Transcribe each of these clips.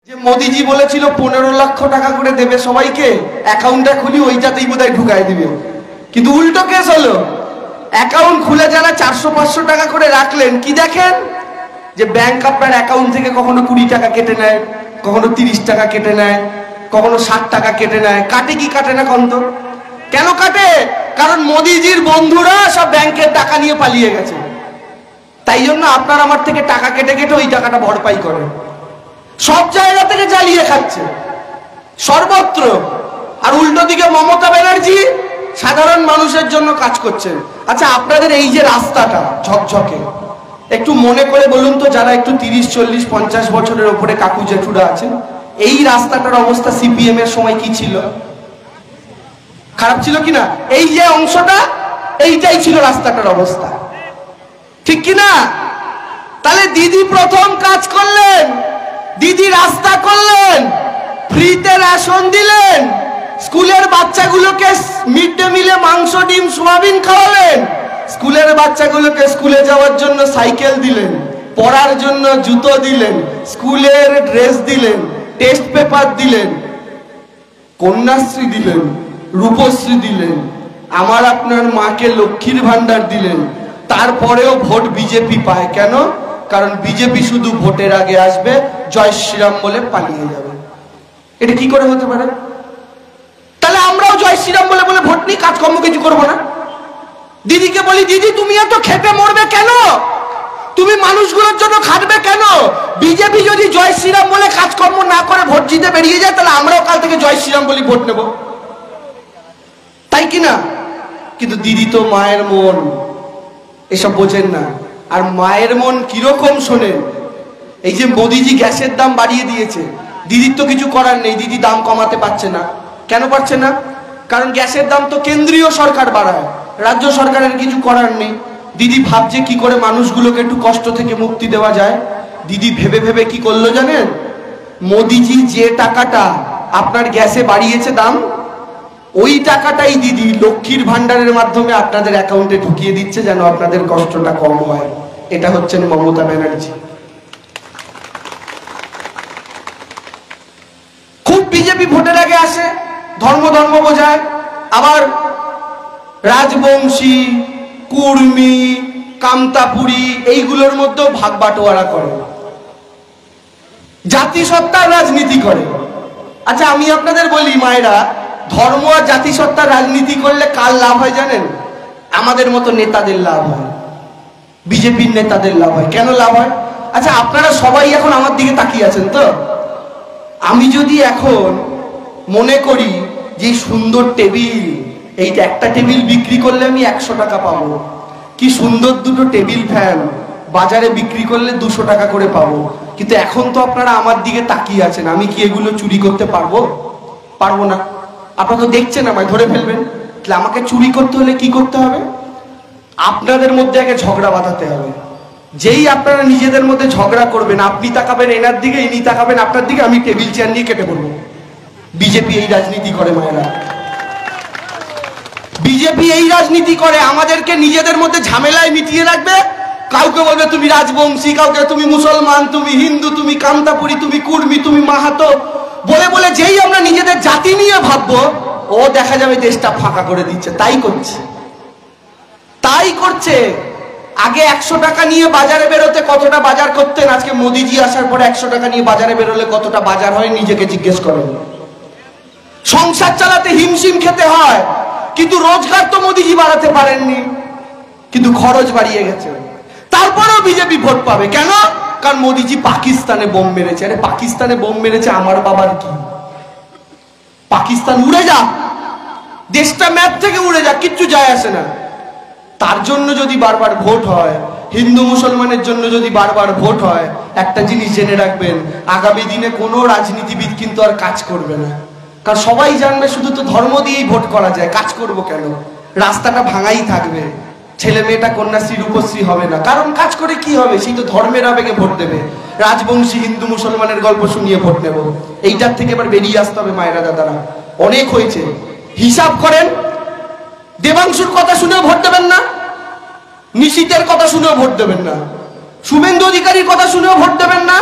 যে মোদিজি বলেছিল 15 লক্ষ টাকা করে দেবে সবাইকে, অ্যাকাউন্টটা খুলি ওইটাতেই বোধহয় ঢুকাই দিবে, কিন্তু উল্টো কেস হলো। অ্যাকাউন্ট খুলে যারা 400-500 টাকা করে রাখলেন, কি দেখেন যে ব্যাংক আপনার অ্যাকাউন্ট থেকে কখনো 20 টাকা কেটে নেয়, কখনো 30 টাকা কেটে নেয়, কখনো 60 টাকা কেটে নেয়। কাটে কি কাটে না কন্ত? কেন কাটে? কারণ মোদিজির বন্ধুরা সব ব্যাংকের টাকা নিয়ে পালিয়ে গেছে, তাই জন্য আপনার আমার থেকে টাকা কেটে কেটে ওই টাকাটা ভরপাই করে। সব জায়গা থেকে জ্বালিয়ে খাচ্ছে সর্বত্র। আর উল্টো দিকে মমতা ব্যানার্জি সাধারণ মানুষের জন্য কাজ করছেন। আচ্ছা, আপনাদের এই যে রাস্তাটা ঝকঝকে, একটু মনে করে বলুন তো, যারা একটু 30, 40, 50 বছরের উপরে কাকু জেঠুরা আছেন, এই রাস্তাটার অবস্থা সিপিএম এর সময় কি ছিল? খারাপ ছিল কিনা? এই যে অংশটা, এইটাই ছিল রাস্তাটার অবস্থা, ঠিক কিনা? তাহলে দিদি প্রথম কাজ করলেন, দিদি রাস্তা করলেন, ফ্রিতে রেশন দিলেন, স্কুলের বাচ্চাগুলোকে মিড ডে মিলে মাংস, ডিম, সোয়াবিন খাওয়ালেন, স্কুলের বাচ্চাগুলোকে স্কুলে যাওয়ার জন্য সাইকেল দিলেন, পড়ার জন্য জুতো দিলেন, স্কুলের ড্রেস দিলেন, টেস্ট পেপার দিলেন, কন্যাশ্রী দিলেন, রূপশ্রী দিলেন, আমার আপনার মাকে লক্ষ্মীর ভান্ডার দিলেন। তারপরেও ভোট বিজেপি পায় কেন? কারণ বিজেপি শুধু ভোটের আগে আসবে, জয় শ্রীরাম বলে পালিয়ে যাবে। এটা কি করে হতে পারে? তাহলে আমরাও জয় শ্রীরাম বলে বলে ভোট নিই, কাজকর্ম কিছু করবো না। দিদিকে বলি, দিদি তুমি এত খেটে মরবে কেন? তুমি মানুষগুলোর জন্য খাটবে কেন? বিজেপি যদি জয় শ্রীরাম বলে কাজকর্ম না করে ভোট জিতে বেরিয়ে যায়, তাহলে আমরাও কাল থেকে জয় শ্রীরাম বলে ভোট নেব, তাই কিনা? কিন্তু দিদি তো মায়ের মন, এসব বোঝেন না। আর মায়ের মন কিরকম শোনেন? এই যে মোদিজি গ্যাসের দাম বাড়িয়ে দিয়েছে, দিদির তো কিছু করার নেই, দিদি দাম কমাতে পারছে না। কেন পারছে না? কারণ গ্যাসের দাম তো কেন্দ্রীয় সরকার বাড়ায়, রাজ্য সরকারের কিছু করার নেই। দিদি ভাবছে কি করে মানুষগুলোকে একটু কষ্ট থেকে মুক্তি দেওয়া যায়। দিদি ভেবে ভেবে কি করলো জানেন? মোদিজি যে টাকাটা আপনার গ্যাসে বাড়িয়েছে দাম, ওই টাকাটাই দিদি লক্ষ্মীর ভান্ডারের মাধ্যমে আপনাদের অ্যাকাউন্টে ঢুকিয়ে দিচ্ছে, যেন আপনাদের কষ্টটা কম হয়। এটা হচ্ছেন মমতা ব্যানার্জি। খুব বিজেপি ভোটের আগে আসে, ধর্ম ধর্ম বোঝায়, আবার রাজবংশী, কুর্মী, কামতাপুরী এইগুলোর মধ্যেও ভাগ বাটোয়ারা করে, জাতিসত্তার রাজনীতি করে। আচ্ছা, আমি আপনাদের বলি মায়েরা, ধর্ম আর জাতিসত্তার রাজনীতি করলে কার লাভ হয় জানেন? আমাদের মতো নেতাদের লাভ হয়, বিজেপির নেতাদের লাভ হয়। কেন লাভ হয়? আচ্ছা, আপনারা সবাই এখন আমার দিকে তাকিয়ে আছেন তো। আমি যদি এখন মনে করি যে সুন্দর টেবিল, এইটা একটা টেবিল বিক্রি করলে আমি 100 টাকা পাবো, কি সুন্দর দুটো টেবিল ফ্যান বাজারে বিক্রি করলে 200 টাকা করে পাবো, কিন্তু এখন তো আপনারা আমার দিকে তাকিয়ে আছেন, আমি কি এগুলো চুরি করতে পারবো? পারবো না। আপনারা তো দেখছেন আমায় ধরে ফেলবেন। তাহলে আমাকে চুরি করতে হলে কি করতে হবে? আপনাদের মধ্যে আগে ঝগড়া বাঁধাতে হবে। যেই আপনারা নিজেদের মধ্যে ঝগড়া করবেন, আপনি তাকাবেন এনার দিকে, ইনি তাকাবেন আপনার দিকে, আমি টেবিল চেয়ার নিয়ে কেটে পড়বো। বিজেপি এই রাজনীতি করে মায়েরা, বিজেপি এই রাজনীতি করে। আমাদেরকে নিজেদের মধ্যে ঝামেলায় মিটিয়ে রাখবে। কাউকে বলবে তুমি রাজবংশী, কাউকে তুমি মুসলমান, তুমি হিন্দু, তুমি কামতাপুরী, তুমি কুর্মী, তুমি মাহাতো বলে বলে যেই আমরা নিজেদের জাতি নিয়ে ভাববো, ও দেখা যাবে দেশটা ফাঁকা করে দিচ্ছে। তাই করছে, তাই করছে। আগে 100 টাকা নিয়ে বাজারে বেরোতে কতটা বাজার করতেন, আজকে মোদিজি আসার পরে 100 টাকা নিয়ে বাজারে বেরোলে কতটা বাজার হয় নিজেকে জিজ্ঞেস করেন। সংসার চালাতে হিমশিম খেতে হয়, কিন্তু রোজগার তো মোদিজি বাড়াতে পারেননি, কিন্তু খরচ বাড়িয়ে গেছে। তারপরেও বিজেপি ভোট পাবে কেন? কারণ মোদিজি পাকিস্তানে বোম মেরেছে। আরে পাকিস্তানে বোম মেরেছে, আমার বাবার কি? পাকিস্তান উড়ে যা, দেশটা ম্যাপ থেকে উড়ে যা, কিচ্ছু যায় আসে না। তার জন্য যদি বারবার ভোট হয়, হিন্দু মুসলমানের জন্য যদি বারবার ভোট হয়, একটা জিনিস জেনে রাখবেন, আগামী দিনে কোনো রাজনীতিবিদ কিন্তু আর কাজ করবে না। কারণ সবাই জানবে শুধু তো ধর্ম দিয়েই ভোট করা যায়, কাজ করব কেন? রাস্তাটা ভাঙাই থাকবে, ছেলে মেয়েটা কন্যাশ্রী রূপশ্রী হবে না। কারণ কাজ করে কি হবে? সেই তো ধর্মের আবেগে ভোট দেবে, রাজবংশী হিন্দু মুসলমানের গল্প শুনিয়ে ভোট নেব। এইটার থেকে এবার বেরিয়ে আসতে হবে মায়েরা দাদারা। অনেক হয়েছে, হিসাব করেন। দেবাংশুর কথা শুনেও ভোট দেবেন না, নিশীতের কথা শুনেও ভোট দেবেন না, শুভেন্দু অধিকারীর কথা শুনেও ভোট দেবেন না,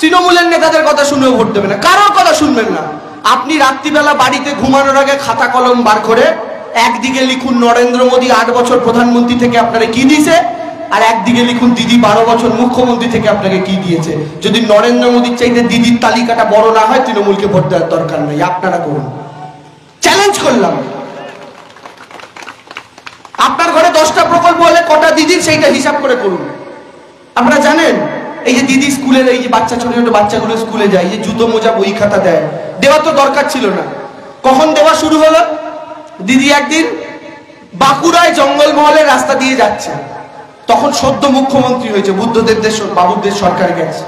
তৃণমূলের নেতাদের কথা শুনেও ভোট দেবে না, কারোর কথা শুনবেন না। আপনি রাত্রিবেলা বাড়িতে ঘুমানোর আগে খাতা কলম বার করে একদিকে লিখুন নরেন্দ্র মোদী 8 বছর প্রধানমন্ত্রী থেকে আপনারা কি দিয়েছে, আর একদিকে লিখুন দিদি 12 বছর মুখ্যমন্ত্রী থেকে আপনাকে কি দিয়েছে। যদি নরেন্দ্র মোদীর চাইতে দিদির তালিকাটা বড় না হয়, তৃণমূলকে ভোট দেওয়ার দরকার নেই, আপনারা করুন। চ্যালেঞ্জ করলাম। আপনার ঘরে 10টা প্রকল্প হলে কটা দিদির, সেইটা হিসাব করে করুন। আপনারা জানেন এই যে দিদি স্কুলের এই যে বাচ্চা, ছোট ছোট বাচ্চাগুলো স্কুলে যায়, যে জুতো মোজা বই খাতা দেয়, দেওয়া তো দরকার ছিল না। কখন দেওয়া শুরু হলো? দিদি একদিন বাঁকুড়ায় জঙ্গলমহলের রাস্তা দিয়ে যাচ্ছে, তখন সদ্য মুখ্যমন্ত্রী হয়েছে, বুদ্ধদেব বাবুদের সরকার গেছে।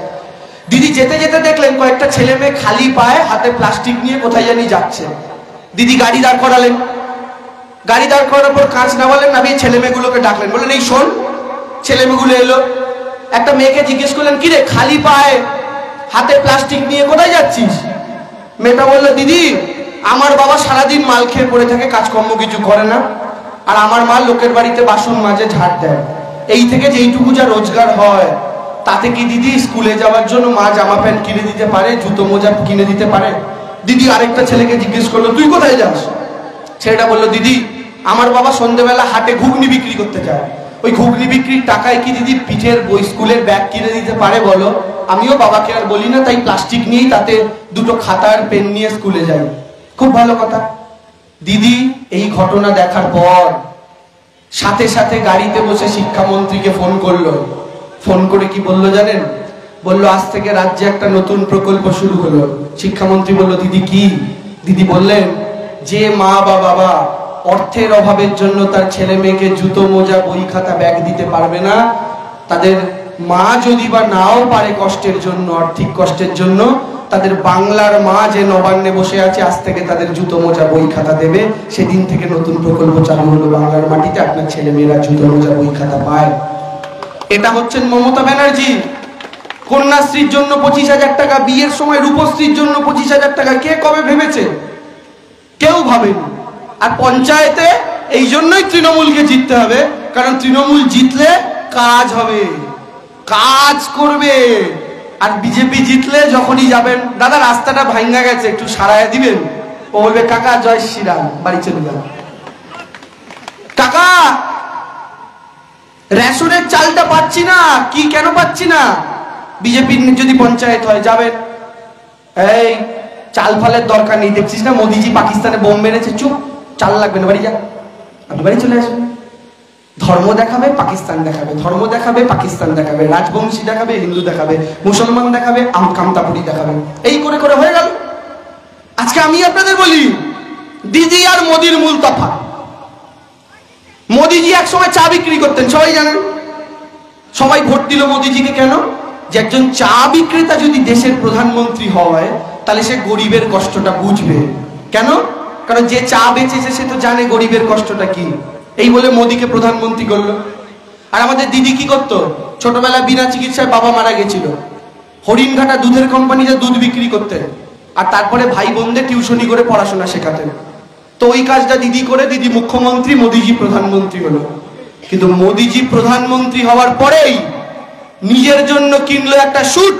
দিদি যেতে যেতে দেখলেন কয়েকটা ছেলে মেয়ে খালি পায়ে হাতে প্লাস্টিক নিয়ে কোথায় জানি যাচ্ছে। দিদি গাড়ি দাঁড় করালেন, গাড়ি দাঁড় করানোর পর কাঁচ নামালেন, নামিয়ে ছেলে মেয়েগুলোকে ডাকলেন, বললেন এই শোন। ছেলে মেয়েগুলো এলো, একটা মেয়েকে জিজ্ঞেস করলেন, কিরে খালি পায়ে হাতে প্লাস্টিক নিয়ে কোথায় যাচ্ছিস? মেয়েটা বললো, দিদি আমার বাবা সারাদিন মাল খেয়ে পড়ে থাকে, কাজকর্ম কিছু করে না, আর আমার মা লোকের বাড়িতে বাসন মাজে, ঝাড় দেয়, এই থেকে যেইটুকু যা রোজগার হয় তাতে কি দিদি স্কুলে যাওয়ার জন্য মা জামা প্যান্ট কিনে দিতে পারে, জুতো মোজা কিনে দিতে পারে? দিদি আরেকটা ছেলেকে জিজ্ঞেস করলো, তুই কোথায় যাস? ছেলেটা বললো, দিদি আমার বাবা সন্ধ্যেবেলা হাটে ঘুগনি বিক্রি করতে যায়, ওই ঘুগনি বিক্রির টাকায় কি দিদি পিঠের বই স্কুলের ব্যাগ কিনে দিতে পারে বলো? আমিও বাবাকে আর বলি না, তাই প্লাস্টিক নিয়েই তাতে দুটো খাতার পেন নিয়ে স্কুলে যাই। খুব ভালো কথা। দিদি এই ঘটনা দেখার পর সাথে সাথে গাড়িতে বসে শিক্ষামন্ত্রীকে ফোন করলো। ফোন করে কি বললো জানেন? বললো আজ থেকে রাজ্যে একটা নতুন প্রকল্প শুরু হলো। শিক্ষামন্ত্রী বললো, দিদি কি? দিদি বললেন, যে মা বা বাবা অর্থের অভাবের জন্য তার ছেলে মেয়েকে জুতো মোজা বই খাতা ব্যাগ দিতে পারবে না, তাদের মা যদি বা নাও পারে কষ্টের জন্য, আর্থিক কষ্টের জন্য, তাদের বাংলার মা যে নবান্নে বসে আছে আজ থেকে তাদের জুতো মোজা বই খাতা দেবে। সেদিন থেকে নতুন প্রকল্প চালু হলো, বাংলার মাটিতে আপনার ছেলে মেয়েরা জুতো মোজা বই খাতা পায়। এটা হচ্ছেন মমতা ব্যানার্জি। কন্যাশ্রীর জন্য 25,000 টাকা, বিয়ের সময় রূপশ্রীর জন্য 25,000 টাকা, কে কবে ভেবেছে? কেউ ভাবেনি। আর পঞ্চায়েতে এই জন্যই তৃণমূলকে জিততে হবে, কারণ তৃণমূল জিতলে কাজ হবে, কাজ করবে। আর বিজেপি জিতলে যখনই যাবেন, দাদা রাস্তাটা ভাঙ্গা গেছে একটু সারায় দিবেন, ও বলবে কাকা জয় শ্রীরাম, বাড়ি চলে যান। কাকা রেশনের চালটা পাচ্ছি না, কি কেন পাচ্ছি না? বিজেপির যদি পঞ্চায়েত হয় যাবেন, এই চাল ফালের দরকার নেই, দেখছিস না মোদিজি পাকিস্তানে বোম মেরেছে, চুপ, চাল লাগবে না, বাড়ি যা, আপনি বাড়ি চলে আসবেন। ধর্ম দেখাবে, পাকিস্তান দেখাবে, ধর্ম দেখাবে, পাকিস্তান দেখাবে, রাজবংশী দেখাবে, হিন্দু দেখাবে, মুসলমান দেখাবে, কামতাপুরি দেখাবে, এই করে করে হয়ে গেল। আজকে আমি আপনাদের বলি, দিদি আর মোদির মূল তফাৎ। মোদিজি একসময় চা বিক্রি করতেন, সবাই জানেন। সবাই ভোট দিল মোদিজিকে কেন? যে একজন চা বিক্রেতা যদি দেশের প্রধানমন্ত্রী হয়, তাহলে সে গরিবের কষ্টটা বুঝবে। কেন? কারণ যে চা বেচেছে সে তো জানে গরিবের কষ্টটা কি। এই বলে মোদিকে প্রধানমন্ত্রী করলো। আর আমাদের দিদি কি করতো? ছোটবেলায় বিনা চিকিৎসায় বাবা মারা গেছিল, হরিণঘাটা দুধের কোম্পানিতে দুধ বিক্রি করতেন, আর তারপরে ভাই বোনদের টিউশনি করে পড়াশোনা শেখাতেন। তো ওই কাজটা দিদি করে, দিদি মুখ্যমন্ত্রী, মোদিজি প্রধানমন্ত্রী হলো। কিন্তু মোদিজি প্রধানমন্ত্রী হওয়ার পরেই নিজের জন্য কিনলো একটা স্যুট,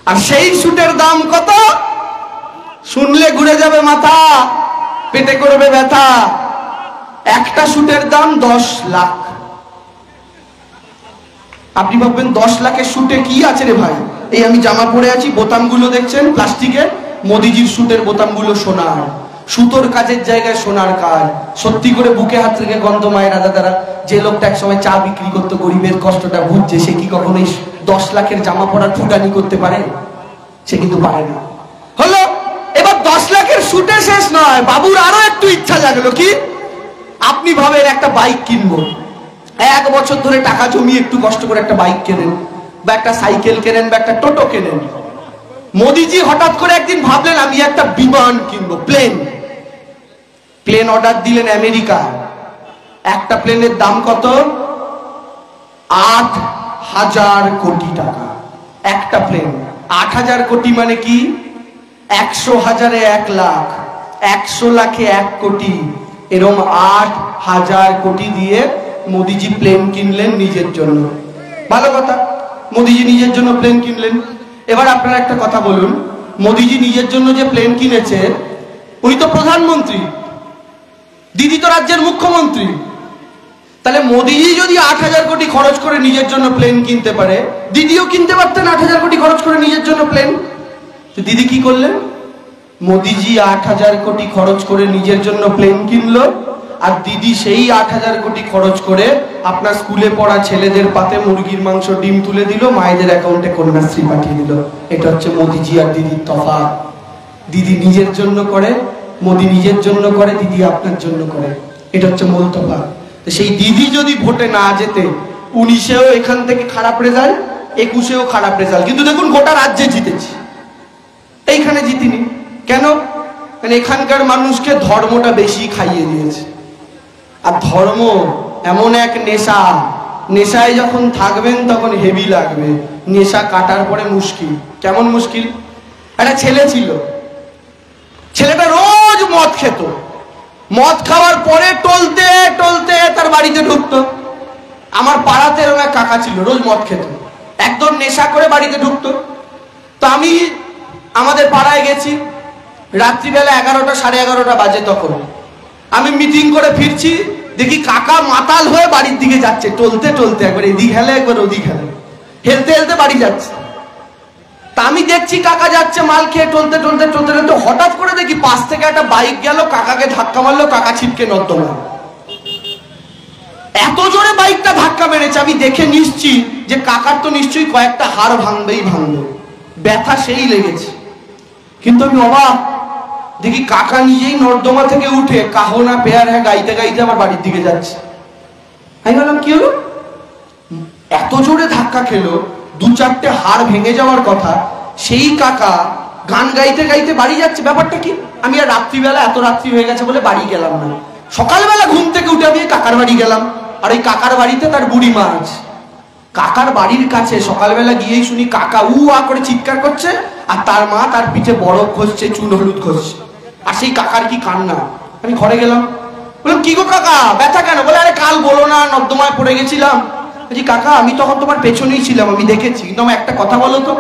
আর সেই স্যুটের দাম কত? শুনলে ঘুরে যাবে মাথা, পেটে করবে ব্যথা। একটা স্যুটের দাম 10 লাখ। আপনি ভাববেন 10 লাখের স্যুটে কি আছে রে ভাই? এই আমি জামা পরে আছি, বোতামগুলো দেখছেন প্লাস্টিকের, মোদিজির স্যুটের বোতামগুলো সোনার, সুতোর কাজের জায়গায় সোনার কাজ। সত্যি করে বুকে হাত থেকে গন্ধ মায়ের দাদারা, যে লোকটা একসময় চা বিক্রি করতো, গরিবের কষ্টটা বুঝছে, সে কি কখনোই 10 লাখের জামা পরার ফুটানি করতে পারে? সে কিন্তু পারে না। হলো এবার 10 লাখের স্যুটে শেষ নয়, বাবুর আরো একটু ইচ্ছা জাগলো। কি? আপনি ভাবেন একটা বাইক কিনবো, 1 বছর ধরে টাকা জমিয়ে একটু কষ্ট করে একটা বাইক কেনেন, বা একটা সাইকেল কেনেন, বা একটা টোটো কেনেন। মোদিজি হঠাৎ করে একদিন ভাবলেন আমি একটা বিমান কিনবো, প্লেন। প্লেন অর্ডার দিলেন আমেরিকা। একটা প্লেনের দাম কত? 8,000 কোটি টাকা। একটা প্লেন 8,000 কোটি মানে কি? 100,000-এ 1 লাখ, 100 লাখে 1 কোটি, এরকম 8,000 কোটি দিয়ে মোদিজি প্লেন কিনলেন নিজের জন্য। ভালো কথা। মোদিজি নিজের জন্য প্লেন কিনলেন। এবার আপনারা একটা কথা বলুন, মোদিজি নিজের জন্য যে প্লেন কিনেছে, উনি তো প্রধানমন্ত্রী, দিদি তো রাজ্যের মুখ্যমন্ত্রী। তাহলে মোদিজি যদি 8,000 কোটি খরচ করে নিজের জন্য প্লেন কিনতে পারে, দিদিও কিনতে পারতেন 8,000 কোটি খরচ করে নিজের জন্য প্লেন। তো দিদি কি করলেন? মোদিজি 8,000 কোটি খরচ করে নিজের জন্য প্লেন কিনলো, আর দিদি সেই 8,000 কোটি খরচ করে আপনার স্কুলে পড়া ছেলেদের পাতে মুরগির মাংস ডিম তুলে দিল, মায়েদের অ্যাকাউন্টে কন্যাশ্রী পাঠিয়ে দিল। এটা হচ্ছে মোদিজি আর দিদির তফাৎ। দিদি নিজের জন্য করে, মোদি নিজের জন্য করে, দিদি আপনার জন্য করে। এটা হচ্ছে মূল তফাৎ। সেই দিদি যদি ভোটে না যেতে, 19-এও এখান থেকে খারাপ রেজাল্ট, 21-এও খারাপ রেজাল্ট, কিন্তু দেখুন গোটা রাজ্যে জিতেছি, এইখানে জিতিনি কেন? মানে এখানকার মানুষকে ধর্মটা বেশি খাইয়ে দিয়েছে। আর ধর্ম এমন এক নেশা, নেশায় যখন থাকবেন তখন হেভি লাগবে, নেশা কাটার পরে মুশকিল। কেমন মুশকিল? একটা ছেলে ছিল, ছেলেটা রোজ মদ খেত, মদ খাওয়ার পরে টলতে টলতে তার বাড়িতে ঢুকতো। আমার পাড়াতে এরকম এক কাকা ছিল, রোজ মদ খেত, একদম নেশা করে বাড়িতে ঢুকতো। তো আমি আমাদের পাড়ায় গেছি, রাত্রিবেলা 11টা 11:30 বাজে, তখন আমি মিটিং করে ফিরছি, দেখি কাকা মাতাল হয়ে বাড়ির দিকে যাচ্ছে, টলতে টলতে, একবার এদিক হেলে একবার ওদিক হেলে, হেলতে হেলতে বাড়ি যাচ্ছে। তা আমি দেখছি কাকা যাচ্ছে মাল খেয়ে, টলতে টলতে টলতে টলতে হঠাৎ করে দেখি পাশ থেকে একটা বাইক গেল, কাকাকে ধাক্কা মারলো, কাকা ছিটকে নর্দমা। এত জোরে বাইকটা ধাক্কা মেরেছে, আমি দেখে নিশ্চিত যে কাকার তো নিশ্চয়ই কয়েকটা হাড় ভাঙবেই ভাঙবে, ব্যথা সেই লেগেছে। কিন্তু আমি অবাক, দেখি কাকা নিজেই নর্দমা থেকে উঠে কাহনা পেয়ার হ্যাঁ গাইতে গাইতে আমার বাড়ির দিকে যাচ্ছে। আমি বললাম কি হলো? এত জোরে ধাক্কা খেলো, 2-4টে হাড় ভেঙে যাওয়ার কথা, সেই কাকা গান গাইতে গাইতে বাড়ি যাচ্ছে, ব্যাপারটা কি? আমি আর রাত্রিবেলা, এত রাত্রি হয়ে গেছে বলে বাড়ি গেলাম না। সকালবেলা ঘুম থেকে উঠে আমি কাকার বাড়ি গেলাম, আর ওই কাকার বাড়িতে তার বুড়ি মা আছে। কাকার বাড়ির কাছে সকালবেলা গিয়েই শুনি কাকা উ আ করে চিৎকার করছে, আর তার মা তার পিঠে বরফ ঘষছে, চুন হলুদ ঘষছে, আর সেই কাকার কি কান্না। আমি ঘরে গেলাম, বললাম কি গো কাকা, ব্যথা কেন? বলে আরে কাল বলো না, নর্দমায় পড়ে গেছিলাম। বলছি কাকা আমি তখন তোমার পেছনেই ছিলাম, আমি দেখেছি, কিন্তু আমার একটা কথা বলো তো,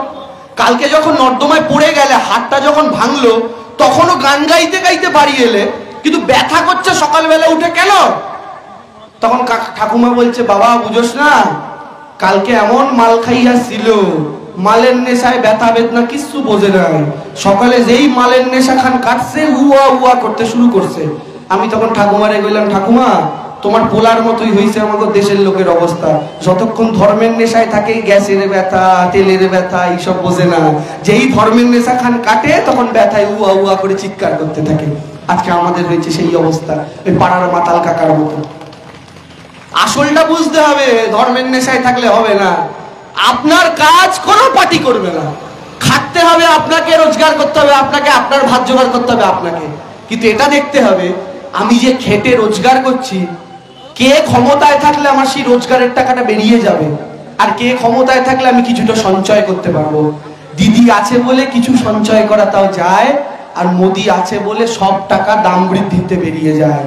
কালকে যখন নর্দমায় পড়ে গেলে, হাতটা যখন ভাঙলো, তখনও গান গাইতে গাইতে বাড়ি এলে, কিন্তু ব্যথা করছে সকালবেলা উঠে কেন? তখন ঠাকুমা বলছে বাবা বুঝোস না, কালকে এমন মাল খাইয়া ছিল, মালের নেশায় ব্যথা বেদনা কিছু বোঝে নাই, সকালে যেই মালের নেশা খান কাটছে উয়া উয়া করতে শুরু করছে। আমি তখন ঠাকুমারে কইলাম ঠাকুমা তোমার পোলার মতোই হয়েছে আমাদের দেশের লোকের অবস্থা, যতক্ষণ ধর্মের নেশায় থাকে গ্যাসের ব্যথা, তেলের ব্যথা এইসব বোঝে না, যেই ধর্মের নেশা খান কাটে তখন ব্যথায় উয়া উয়া করে চিৎকার করতে থাকে। আজকে আমাদের হয়েছে সেই অবস্থা, ওই পাড়ার মাতাল কাকার মতো। আসলটা বুঝতে হবে, ধর্মের নেশায় থাকলে হবে না। আপনার কাজ কোনো পার্টি করবে না, খাটতে হবে আপনাকে, রোজগার করতে হবে আপনাকে, আপনার ভাত জোগাড় করতে হবে আপনাকে। কিন্তু এটা দেখতে হবে আমি যে খেটে রোজগার করছি, কে ক্ষমতায় থাকলে আমার সেই রোজগারের টাকাটা বেরিয়ে যাবে, আর কে ক্ষমতায় থাকলে আমি কিছুটা সঞ্চয় করতে পারবো। দিদি আছে বলে কিছু সঞ্চয় করা তাও যায়, আর মোদি আছে বলে সব টাকা দাম বৃদ্ধিতে বেরিয়ে যায়।